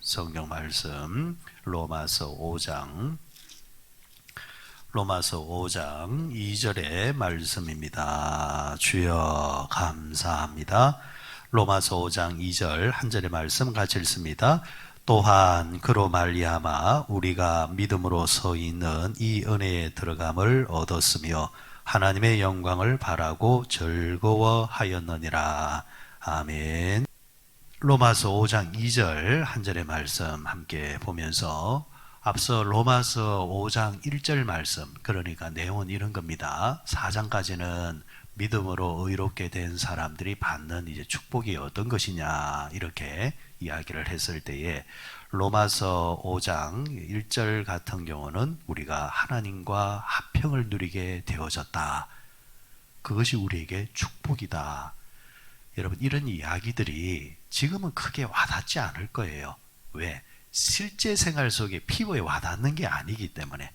성경 말씀 로마서 5장 2절의 말씀입니다. 주여 감사합니다. 로마서 5장 2절 한 절의 말씀 같이 읽습니다. 또한 그로 말미암아 우리가 믿음으로 서 있는 이 은혜에 들어감을 얻었으며 하나님의 영광을 바라고 즐거워하였느니라. 아멘. 로마서 5장 2절 한 절의 말씀 함께 보면서 앞서 로마서 5장 1절 말씀, 그러니까 내용은 이런 겁니다. 4장까지는 믿음으로 의롭게 된 사람들이 받는 이제 축복이 어떤 것이냐 이렇게 이야기를 했을 때에 로마서 5장 1절 같은 경우는 우리가 하나님과 화평을 누리게 되어졌다. 그것이 우리에게 축복이다. 여러분, 이런 이야기들이 지금은 크게 와닿지 않을 거예요. 왜? 실제 생활 속에 피부에 와닿는 게 아니기 때문에.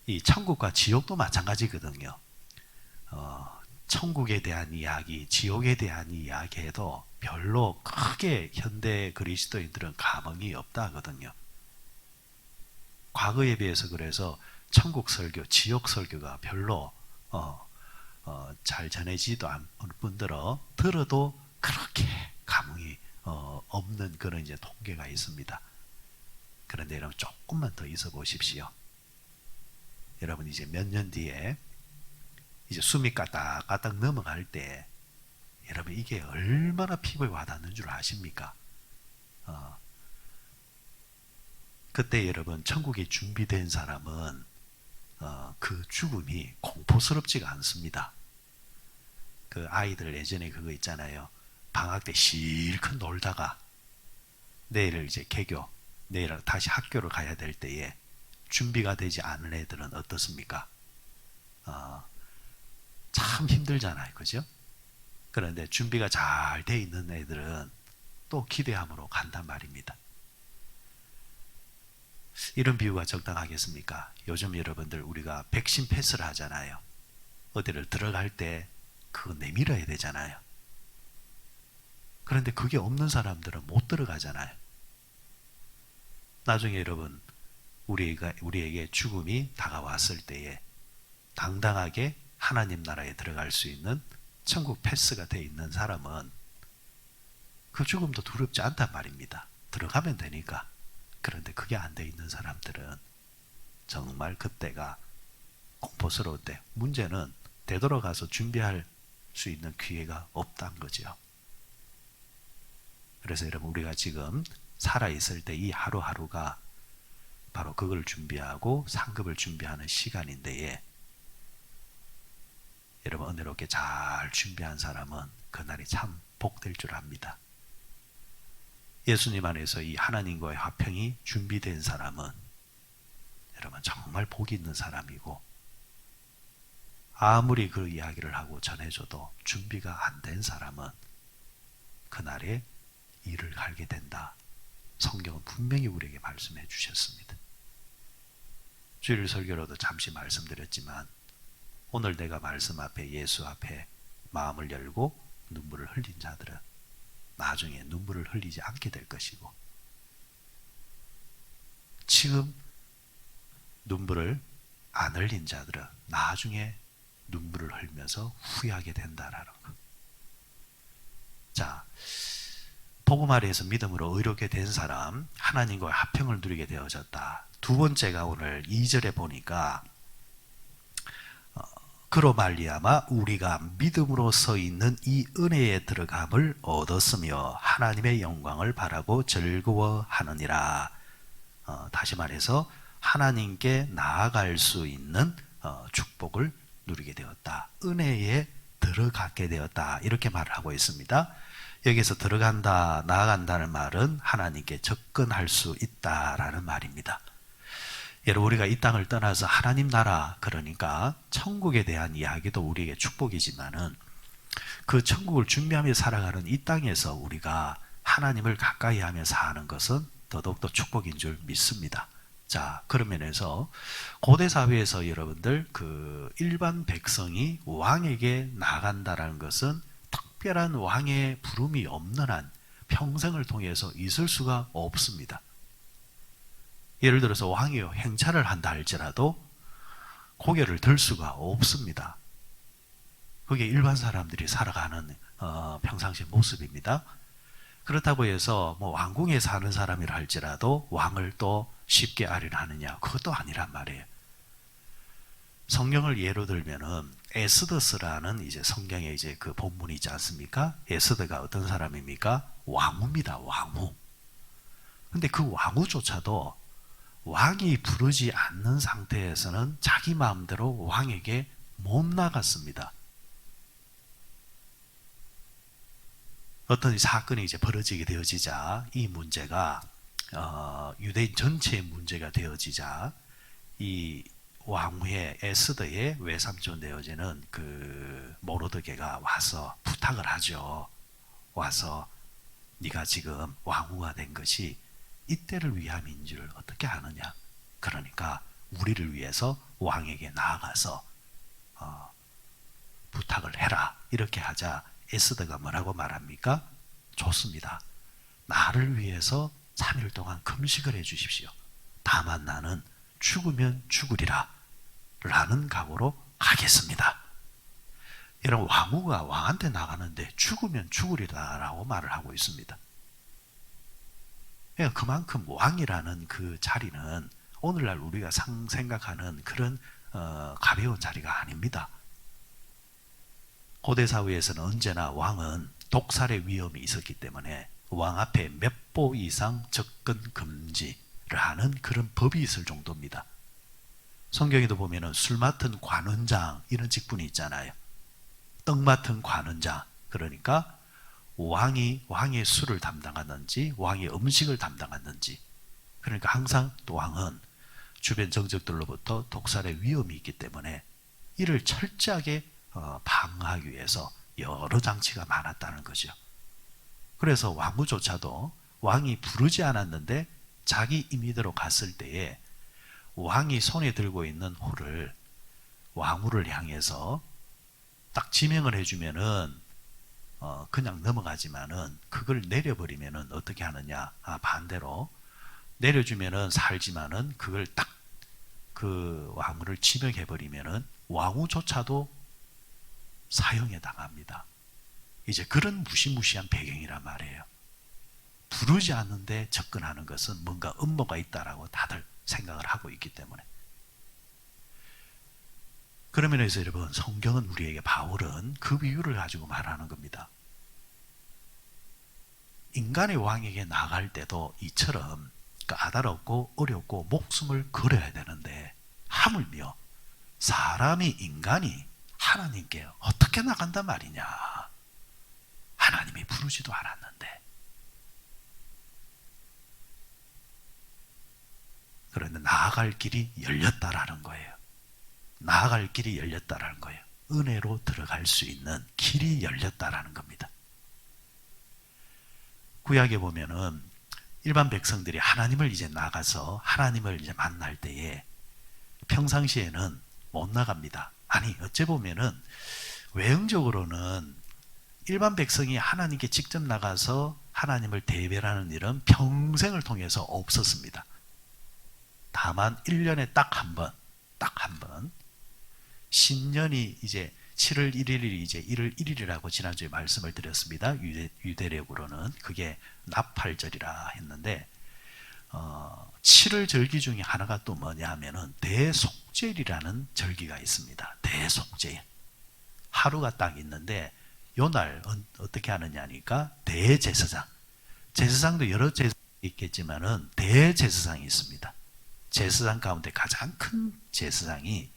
이 천국과 지옥도 마찬가지거든요. 천국에 대한 이야기, 지옥에 대한 이야기에도 별로 크게 현대 그리스도인들은 감흥이 없다거든요. 과거에 비해서 그래서 천국 설교, 지옥 설교가 별로 잘 전해지지도 않은 분들은 들어도 그렇게 감흥이 없는 그런 이제 통계가 있습니다. 그런데 여러분 조금만 더 있어 보십시오. 여러분 이제 몇 년 뒤에 이제 숨이 까딱까딱 넘어갈 때 여러분 이게 얼마나 피부에 와닿는 줄 아십니까? 그때 여러분 천국에 준비된 사람은 그 죽음이 공포스럽지가 않습니다. 그 아이들 예전에 그거 있잖아요. 방학 때 실컷 놀다가 내일 이제 개교, 내일 다시 학교를 가야 될 때에 준비가 되지 않은 애들은 어떻습니까? 참 힘들잖아요. 그죠? 그런데 준비가 잘 돼 있는 애들은 또 기대함으로 간단 말입니다. 이런 비유가 적당하겠습니까? 요즘 여러분들 우리가 백신 패스를 하잖아요. 어디를 들어갈 때 그거 내밀어야 되잖아요. 그런데 그게 없는 사람들은 못 들어가잖아요. 나중에 여러분 우리에게 죽음이 다가왔을 때에 당당하게 하나님 나라에 들어갈 수 있는 천국 패스가 돼 있는 사람은 그 죽음도 두렵지 않단 말입니다. 들어가면 되니까. 그런데 그게 안 돼 있는 사람들은 정말 그때가 공포스러울 때, 문제는 되돌아가서 준비할 수 있는 기회가 없다는 거죠. 그래서 여러분 우리가 지금 살아있을 때 이 하루하루가 바로 그걸 준비하고 상급을 준비하는 시간인데, 여러분 은혜롭게 잘 준비한 사람은 그날이 참 복될 줄 압니다. 예수님 안에서 이 하나님과의 화평이 준비된 사람은 여러분 정말 복이 있는 사람이고, 아무리 그 이야기를 하고 전해줘도 준비가 안 된 사람은 그날에 일을 갈게 된다. 성경은 분명히 우리에게 말씀해 주셨습니다. 주일 설교로도 잠시 말씀드렸지만 오늘 내가 말씀 앞에, 예수 앞에 마음을 열고 눈물을 흘린 자들은 나중에 눈물을 흘리지 않게 될 것이고, 지금 눈물을 안 흘린 자들은 나중에 눈물을 흘리면서 후회하게 된다라는 것. 자, 복음 아래에서 믿음으로 의롭게 된 사람, 하나님과 화평을 누리게 되어졌다. 두 번째가 오늘 2절에 보니까 그로 말미암아 우리가 믿음으로 서 있는 이 은혜에 들어감을 얻었으며 하나님의 영광을 바라고 즐거워하느니라. 다시 말해서 하나님께 나아갈 수 있는 축복을 누리게 되었다. 은혜에 들어가게 되었다. 이렇게 말을 하고 있습니다. 여기서 들어간다, 나아간다는 말은 하나님께 접근할 수 있다라는 말입니다. 여러분 우리가 이 땅을 떠나서 하나님 나라, 그러니까 천국에 대한 이야기도 우리에게 축복이지만은 그 천국을 준비하며 살아가는 이 땅에서 우리가 하나님을 가까이 하며 사는 것은 더더욱더 축복인 줄 믿습니다. 자, 그런 면에서 고대 사회에서 여러분들 그 일반 백성이 왕에게 나간다라는 것은 특별한 왕의 부름이 없는 한 평생을 통해서 있을 수가 없습니다. 예를 들어서 왕이 행차를 한다 할지라도 고개를 들 수가 없습니다. 그게 일반 사람들이 살아가는 평상시 모습입니다. 그렇다고 해서 뭐 왕궁에 사는 사람이라 할지라도 왕을 또 쉽게 아련하느냐, 그것도 아니란 말이에요. 성경을 예로 들면은 에스더스라는 이제 성경에 이제 그 본문이 있지 않습니까? 에스더가 어떤 사람입니까? 왕후입니다. 왕후. 근데 그 왕후조차도 왕이 부르지 않는 상태에서는 자기 마음대로 왕에게 못 나갔습니다. 어떤 사건이 이제 벌어지게 되어지자 이 문제가 유대인 전체의 문제가 되어지자 이 왕후의 에스더의 외삼촌 되어지는 그 모르드게가 와서 부탁을 하죠. 와서 네가 지금 왕후가 된 것이 이때를 위함인 줄 어떻게 아느냐. 그러니까 우리를 위해서 왕에게 나아가서 부탁을 해라. 이렇게 하자 에스더가 뭐라고 말합니까? 좋습니다. 나를 위해서 3일 동안 금식을 해 주십시오. 다만 나는 죽으면 죽으리라 라는 각오로 가겠습니다. 이런 왕후가 왕한테 나가는데 죽으면 죽으리라 라고 말을 하고 있습니다. 그만큼 왕이라는 그 자리는 오늘날 우리가 생각하는 그런 가벼운 자리가 아닙니다. 고대 사회에서는 언제나 왕은 독살의 위험이 있었기 때문에 왕 앞에 몇 보 이상 접근 금지를 하는 그런 법이 있을 정도입니다. 성경에도 보면은 술 맡은 관원장 이런 직분이 있잖아요. 떡 맡은 관원장, 그러니까 왕의 술을 담당하든지 왕의 음식을 담당하든지, 그러니까 항상 또 왕은 주변 정적들로부터 독살의 위험이 있기 때문에 이를 철저하게 방어하기 위해서 여러 장치가 많았다는 거죠. 그래서 왕후조차도 왕이 부르지 않았는데 자기 임의대로 갔을 때에 왕이 손에 들고 있는 호를 왕후를 향해서 딱 지명을 해주면은 그냥 넘어가지만은 그걸 내려버리면은 어떻게 하느냐? 반대로 내려주면은 살지만은 그걸 딱 그 왕후를 지명해버리면은 왕후조차도 사형에 당합니다. 이제 그런 무시무시한 배경이란 말이에요. 부르지 않는데 접근하는 것은 뭔가 음모가 있다라고 다들 생각을 하고 있기 때문에. 그런 면에서 여러분, 성경은 우리에게, 바울은 그 비유를 가지고 말하는 겁니다. 인간의 왕에게 나갈 때도 이처럼 까다롭고 어렵고 목숨을 걸어야 되는데 하물며 인간이 하나님께 어떻게 나간단 말이냐. 하나님이 부르지도 않았는데. 그런데 나아갈 길이 열렸다라는 거예요. 나아갈 길이 열렸다라는 거예요. 은혜로 들어갈 수 있는 길이 열렸다라는 겁니다. 구약에 보면은 일반 백성들이 하나님을 이제 나가서 하나님을 이제 만날 때에 평상시에는 못 나갑니다. 아니, 어째 보면은 외형적으로는 일반 백성이 하나님께 직접 나가서 하나님을 대변하는 일은 평생을 통해서 없었습니다. 다만 1년에 딱 한 번 신년이 이제 7월 1일이 이제 1월 1일이라고 지난주에 말씀을 드렸습니다. 유대력으로는 그게 나팔절이라 했는데 7월 절기 중에 하나가 또 뭐냐 하면은 대속죄일이라는 절기가 있습니다. 대속죄일. 하루가 딱 있는데 요날 어떻게 하느냐니까 대제사장. 제사장도 여러 제사장이 있겠지만은 대제사장이 있습니다. 제사장 가운데 가장 큰 제사장이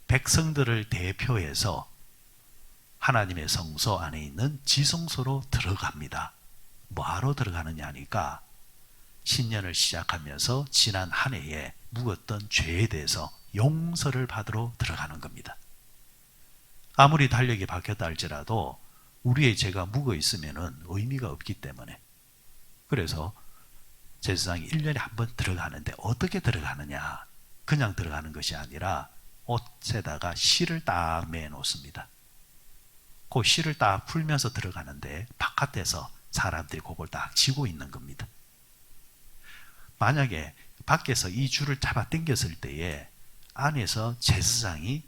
백성들을 대표해서 하나님의 성소 안에 있는 지성소로 들어갑니다. 뭐하러 들어가느냐 하니까 신년을 시작하면서 지난 한 해에 묵었던 죄에 대해서 용서를 받으러 들어가는 겁니다. 아무리 달력이 바뀌었다 할지라도 우리의 죄가 묵어 있으면 의미가 없기 때문에, 그래서 제사장이 1년에 한 번 들어가는데 어떻게 들어가느냐, 그냥 들어가는 것이 아니라 옷에다가 실을 딱 매놓습니다. 그 실을 딱 풀면서 들어가는데 바깥에서 사람들이 그걸 딱 쥐고 있는 겁니다. 만약에 밖에서 이 줄을 잡아 당겼을 때에 안에서 제사장이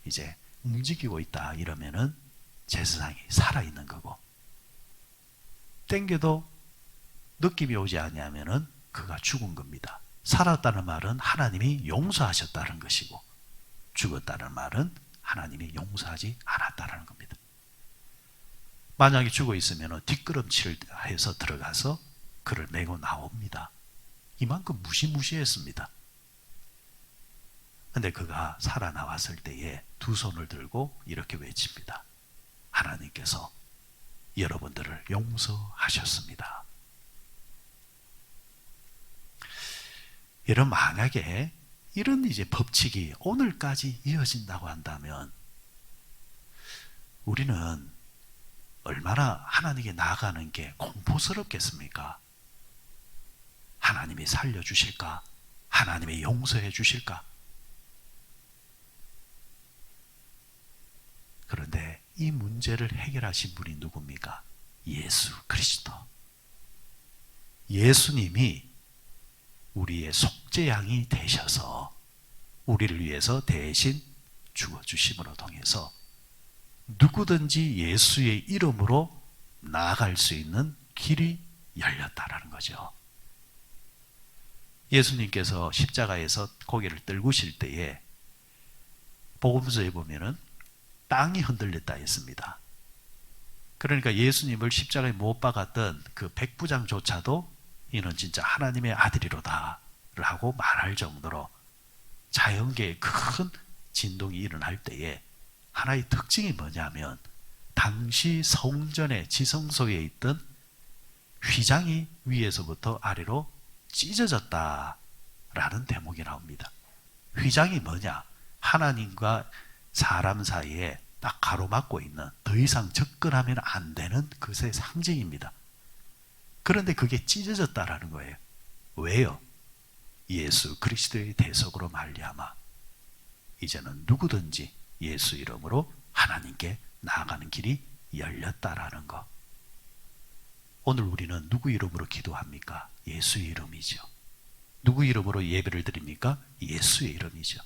이제 움직이고 있다 이러면은 제사장이 살아있는 거고, 당겨도 느낌이 오지 않냐면은 그가 죽은 겁니다. 살았다는 말은 하나님이 용서하셨다는 것이고, 죽었다는 말은 하나님이 용서하지 않았다는 겁니다. 만약에 죽어 있으면 뒷걸음질을 해서 들어가서 그를 메고 나옵니다. 이만큼 무시무시했습니다. 근데 그가 살아나왔을 때에 두 손을 들고 이렇게 외칩니다. 하나님께서 여러분들을 용서하셨습니다. 여러분, 만약에 이런 이제 법칙이 오늘까지 이어진다고 한다면 우리는 얼마나 하나님께 나아가는 게 공포스럽겠습니까? 하나님이 살려주실까? 하나님이 용서해 주실까? 그런데 이 문제를 해결하신 분이 누굽니까? 예수 그리스도. 예수님이 우리의 속죄양이 되셔서 우리를 위해서 대신 죽어주심으로 통해서 누구든지 예수의 이름으로 나아갈 수 있는 길이 열렸다라는 거죠. 예수님께서 십자가에서 고개를 떨구실 때에 복음서에 보면은 땅이 흔들렸다 했습니다. 그러니까 예수님을 십자가에 못 박았던 그 백부장조차도 이는 진짜 하나님의 아들이로다 라고 말할 정도로 자연계에 큰 진동이 일어날 때에 하나의 특징이 뭐냐면 당시 성전의 지성소에 있던 휘장이 위에서부터 아래로 찢어졌다라는 대목이 나옵니다. 휘장이 뭐냐? 하나님과 사람 사이에 딱 가로막고 있는, 더 이상 접근하면 안 되는 것의 상징입니다. 그런데 그게 찢어졌다라는 거예요. 왜요? 예수 그리스도의 대속으로 말미암아 이제는 누구든지 예수 이름으로 하나님께 나아가는 길이 열렸다라는 거. 오늘 우리는 누구 이름으로 기도합니까? 예수의 이름이죠. 누구 이름으로 예배를 드립니까? 예수의 이름이죠.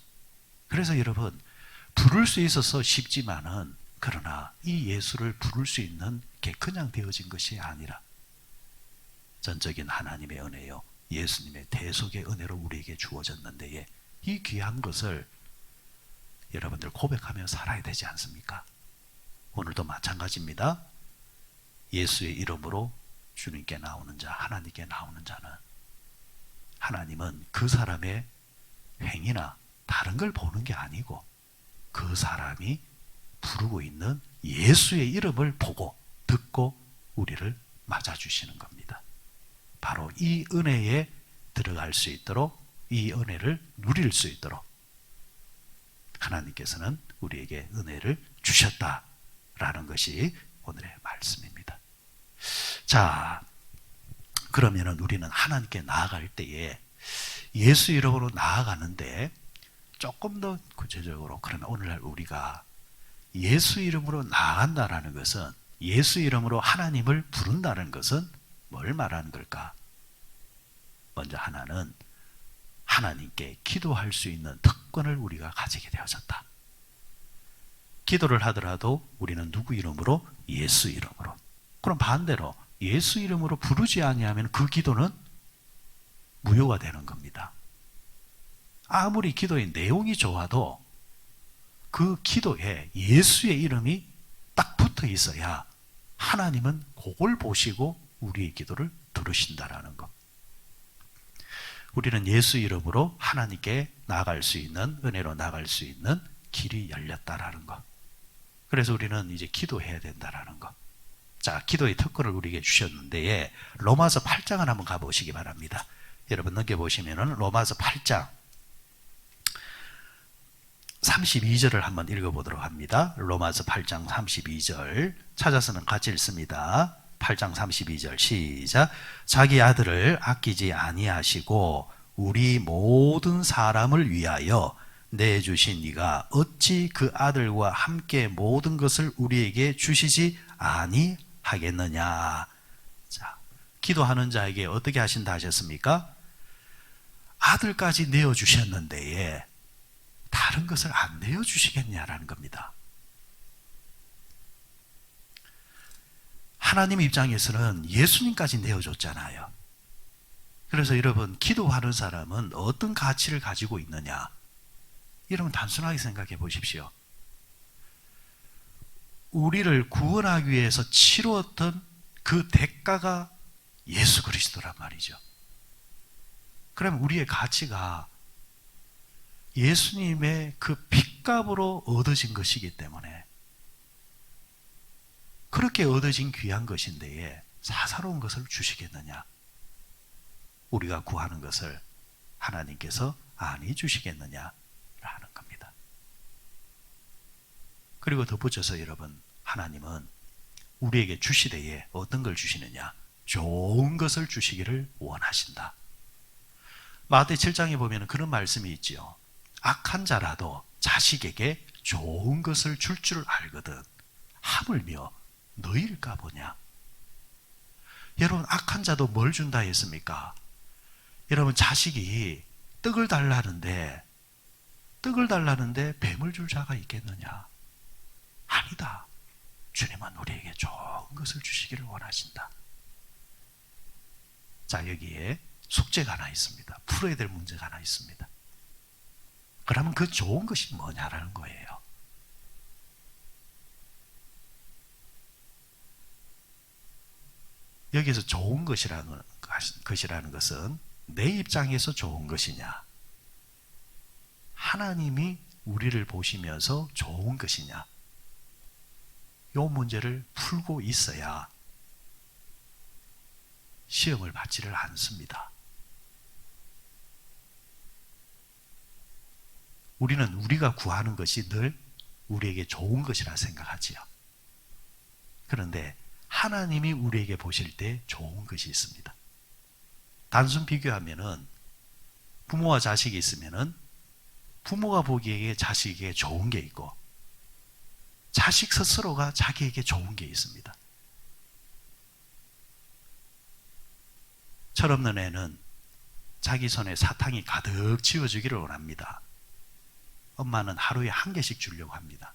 그래서 여러분, 부를 수 있어서 쉽지만은, 그러나 이 예수를 부를 수 있는 게 그냥 되어진 것이 아니라 전적인 하나님의 은혜요, 예수님의 대속의 은혜로 우리에게 주어졌는데, 이 귀한 것을 여러분들 고백하며 살아야 되지 않습니까? 오늘도 마찬가지입니다. 예수의 이름으로 주님께 나오는 자, 하나님께 나오는 자는, 하나님은 그 사람의 행위나 다른 걸 보는 게 아니고 그 사람이 부르고 있는 예수의 이름을 보고 듣고 우리를 맞아주시는 겁니다. 바로 이 은혜에 들어갈 수 있도록, 이 은혜를 누릴 수 있도록 하나님께서는 우리에게 은혜를 주셨다라는 것이 오늘의 말씀입니다. 자, 그러면은 우리는 하나님께 나아갈 때에 예수 이름으로 나아가는데 조금 더 구체적으로, 그러면 오늘날 우리가 예수 이름으로 나아간다라는 것은, 예수 이름으로 하나님을 부른다는 것은 뭘 말하는 걸까? 먼저 하나는 하나님께 기도할 수 있는 특권을 우리가 가지게 되어졌다. 기도를 하더라도 우리는 누구 이름으로? 예수 이름으로. 그럼 반대로 예수 이름으로 부르지 아니하면 그 기도는 무효가 되는 겁니다. 아무리 기도의 내용이 좋아도 그 기도에 예수의 이름이 딱 붙어 있어야 하나님은 그걸 보시고 우리의 기도를 들으신다라는 것. 우리는 예수 이름으로 하나님께 나아갈 수 있는, 은혜로 나아갈 수 있는 길이 열렸다라는 것. 그래서 우리는 이제 기도해야 된다라는 것. 자, 기도의 특권을 우리에게 주셨는데, 로마서 8장을 한번 가보시기 바랍니다. 여러분 넘겨보시면은 로마서 8장 32절을 한번 읽어보도록 합니다. 로마서 8장 32절 찾아서는 같이 읽습니다. 8장 32절 시작. 자기 아들을 아끼지 아니하시고 우리 모든 사람을 위하여 내주신 이가 어찌 그 아들과 함께 모든 것을 우리에게 주시지 아니하겠느냐. 자, 기도하는 자에게 어떻게 하신다 하셨습니까? 아들까지 내어주셨는데 다른 것을 안 내어주시겠냐라는 겁니다. 하나님 입장에서는 예수님까지 내어줬잖아요. 그래서 여러분, 기도하는 사람은 어떤 가치를 가지고 있느냐? 여러분, 단순하게 생각해 보십시오. 우리를 구원하기 위해서 치루었던 그 대가가 예수 그리스도란 말이죠. 그럼 우리의 가치가 예수님의 그 핏값으로 얻어진 것이기 때문에, 그렇게 얻어진 귀한 것인데 사사로운 것을 주시겠느냐? 우리가 구하는 것을 하나님께서 아니 주시겠느냐라는 겁니다. 그리고 덧붙여서 여러분, 하나님은 우리에게 주시되에 어떤 걸 주시느냐? 좋은 것을 주시기를 원하신다. 마태 7장에 보면 그런 말씀이 있지요. 악한 자라도 자식에게 좋은 것을 줄 줄 알거든 하물며 너희일까 보냐. 여러분, 악한 자도 뭘 준다 했습니까? 여러분, 자식이 떡을 달라는데 뱀을 줄 자가 있겠느냐? 아니다. 주님은 우리에게 좋은 것을 주시기를 원하신다. 자, 여기에 숙제가 하나 있습니다. 풀어야 될 문제가 하나 있습니다. 그러면 그 좋은 것이 뭐냐라는 거예요. 여기서 좋은 것이라는 것은 내 입장에서 좋은 것이냐, 하나님이 우리를 보시면서 좋은 것이냐, 이 문제를 풀고 있어야 시험을 받지를 않습니다. 우리는 우리가 구하는 것이 늘 우리에게 좋은 것이라 생각하지요. 그런데 하나님이 우리에게 보실 때 좋은 것이 있습니다. 단순 비교하면은 부모와 자식이 있으면은 부모가 보기에 자식에게 좋은 게 있고 자식 스스로가 자기에게 좋은 게 있습니다. 철없는 애는 자기 손에 사탕이 가득 쥐어주기를 원합니다. 엄마는 하루에 한 개씩 주려고 합니다.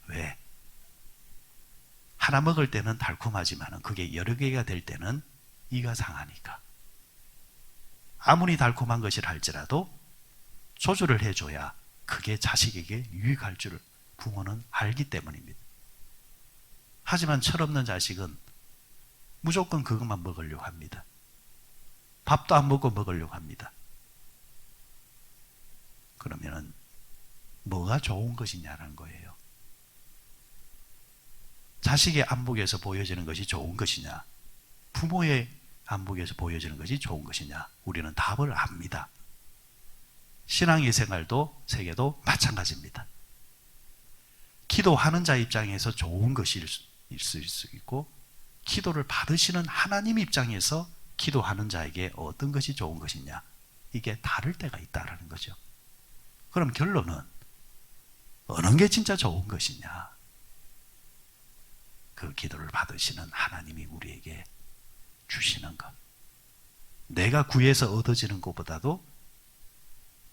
왜? 하나 먹을 때는 달콤하지만 그게 여러 개가 될 때는 이가 상하니까. 아무리 달콤한 것이라 할지라도 조절을 해줘야 그게 자식에게 유익할 줄 부모는 알기 때문입니다. 하지만 철없는 자식은 무조건 그것만 먹으려고 합니다. 밥도 안 먹고 먹으려고 합니다. 그러면은 뭐가 좋은 것이냐는 거예요. 자식의 안목에서 보여지는 것이 좋은 것이냐, 부모의 안목에서 보여지는 것이 좋은 것이냐, 우리는 답을 압니다. 신앙의 생활도 세계도 마찬가지입니다. 기도하는 자 입장에서 좋은 것일 수 있고, 기도를 받으시는 하나님 입장에서 기도하는 자에게 어떤 것이 좋은 것이냐, 이게 다를 때가 있다는 거죠. 그럼 결론은 어느 게 진짜 좋은 것이냐? 그 기도를 받으시는 하나님이 우리에게 주시는 것, 내가 구해서 얻어지는 것보다도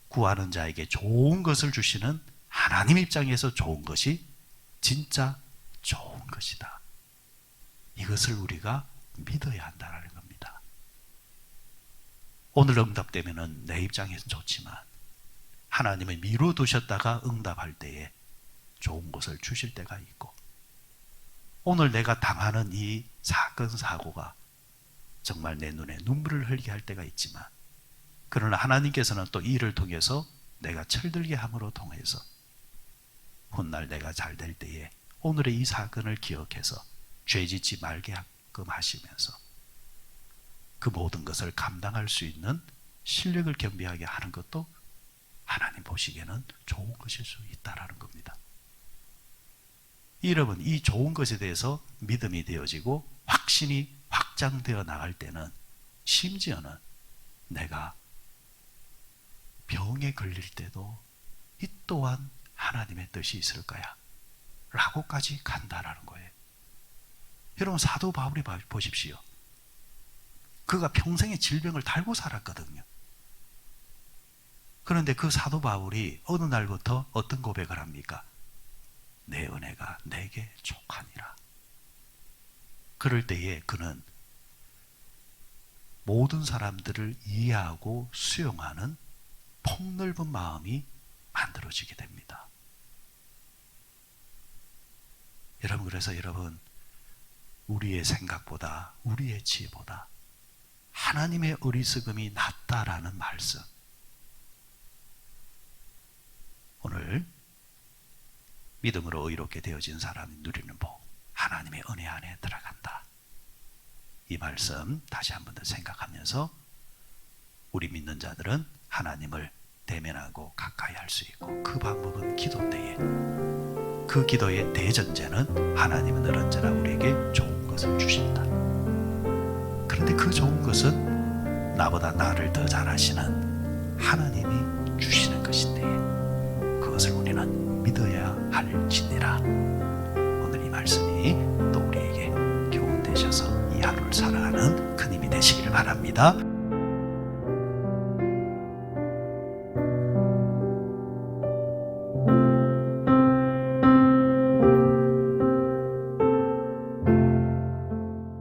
구하는 자에게 좋은 것을 주시는 하나님 입장에서 좋은 것이 진짜 좋은 것이다. 이것을 우리가 믿어야 한다는 겁니다. 오늘 응답되면은 내 입장에서 좋지만 하나님은 미뤄두셨다가 응답할 때에 좋은 것을 주실 때가 있고, 오늘 내가 당하는 이 사건 사고가 정말 내 눈에 눈물을 흘리게 할 때가 있지만, 그러나 하나님께서는 또 이 일을 통해서 내가 철들게 함으로 통해서 훗날 내가 잘 될 때에 오늘의 이 사건을 기억해서 죄짓지 말게 하끔 하시면서 그 모든 것을 감당할 수 있는 실력을 겸비하게 하는 것도 하나님 보시기에는 좋은 것일 수 있다라는 겁니다. 여러분, 이 좋은 것에 대해서 믿음이 되어지고 확신이 확장되어 나갈 때는 심지어는 내가 병에 걸릴 때도 이 또한 하나님의 뜻이 있을 거야 라고까지 간다라는 거예요. 여러분, 사도 바울이 보십시오. 그가 평생의 질병을 달고 살았거든요. 그런데 그 사도 바울이 어느 날부터 어떤 고백을 합니까? 내 은혜가 내게 족하니라. 그럴 때에 그는 모든 사람들을 이해하고 수용하는 폭넓은 마음이 만들어지게 됩니다. 여러분, 그래서 여러분, 우리의 생각보다, 우리의 지혜보다 하나님의 어리석음이 낫다라는 말씀, 오늘 믿음으로 의롭게 되어진 사람이 누리는 복, 하나님의 은혜 안에 들어간다. 이 말씀 다시 한 번 더 생각하면서 우리 믿는 자들은 하나님을 대면하고 가까이 할 수 있고, 그 방법은 기도 때에, 그 기도의 대전제는 하나님은 늘 언제나 우리에게 좋은 것을 주신다. 그런데 그 좋은 것은 나보다 나를 더 잘 아시는 하나님이 주시는 것인데, 그것을 우리는 믿어야 할지니라. 오늘 이 말씀이 또 우리에게 교훈 되셔서 이 하루를 살아가는 큰 힘이 되시기를 바랍니다.